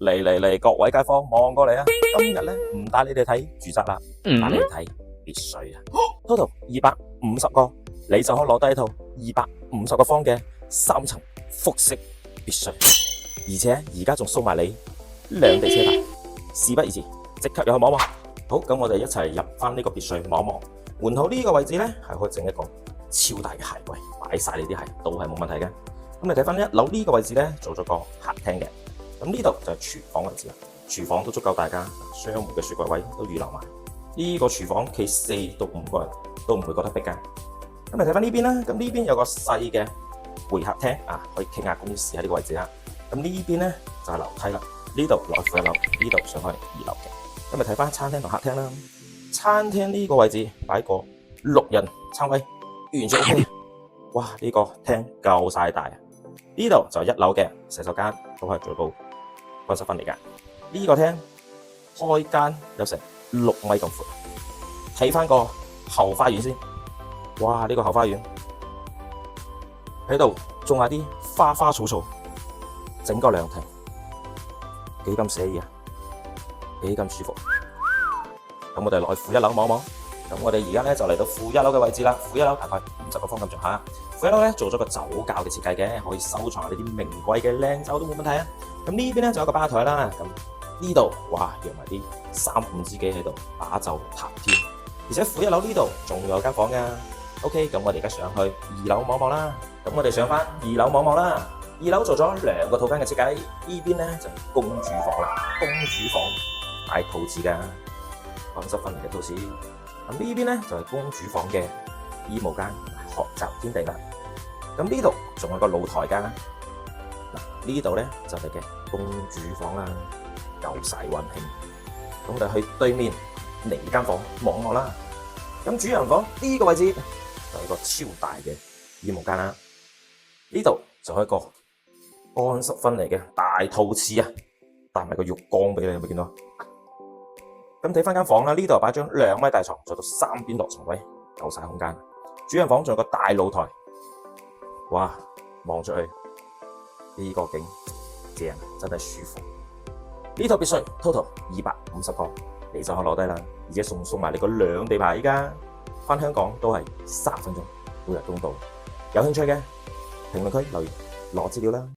嚟，各位街坊望過嚟啊！今日咧唔帶你哋睇住宅啦，帶你哋睇別墅啊！total 250個，你就可以攞低一套250個方嘅3層複式別墅，而且而家仲送埋你兩地車牌。事不宜遲，即刻入去望望。好，咁我哋一齊入翻呢個別墅望望。門口呢個位置咧係可以整一個超大嘅鞋櫃，擺晒你啲鞋都係冇問題嘅。咁你睇翻1樓呢個位置咧，做咗個客廳嘅。咁呢度就係廚房位置啦，廚房都足夠大家，雙門嘅雪櫃位都預留埋。呢個廚房企4到5個人都唔會覺得逼㗎。咁你睇翻呢邊啦，咁呢邊有個細嘅會客廳啊，可以傾下公事喺呢個位置啦。咁呢邊咧就係樓梯啦，呢度落去負1樓，呢度上去2樓嘅。咁你睇翻餐廳同客廳啦，餐廳呢個位置擺個6人餐位，完全 OK。哇！呢個廳夠晒大啊！呢度就1樓嘅洗手間都係做到乾濕分離㗎。呢個廳開間有成6米咁闊。睇翻個後花園先，哇！呢個後花園喺度種下啲花花草草，整個涼亭，幾咁寫意啊，幾咁舒服。咁我哋落去負1樓望望。咁我哋而家咧就嚟到負1樓嘅位置啦。負1樓大概50個方咁上下。負1樓咧做咗個酒窖嘅設計嘅，可以收藏你啲名貴嘅靚酒都冇問題啊。咁呢邊咧就有個吧台啦。咁呢度哇，用埋啲3.5支機喺度把酒談天。而且負1樓呢度仲有間房㗎。OK， 咁我哋而家上去2樓望望啦。咁我哋上翻2樓望望啦。2樓做咗2個套間嘅設計，呢邊咧就係公主房啦。公主房帶套廁㗎，乾濕分離嘅套廁。咁呢邊咧就係公主房嘅衣帽間、學習天地啦。咁呢度仲有個露台間。嗱，呢度咧就係嘅公主房啦，夠晒溫馨。咁我哋去對面另一間房望望啦。咁主人房呢個位置就係個超大嘅衣帽間啦。呢度就係一個乾濕分離嘅大套廁啊，帶埋個浴缸俾你，有冇見到？咁睇翻間房啦，呢度擺張2米大床，做到3邊落床位，夠晒空間。主人房仲有個大露台，哇！望出去呢個景正，真係舒服。呢套別墅 total 250個，你就可以攞低啦，而且送埋你個2地牌，依家翻香港都係30分鐘，每日都到。有興趣嘅評論區留言攞資料啦。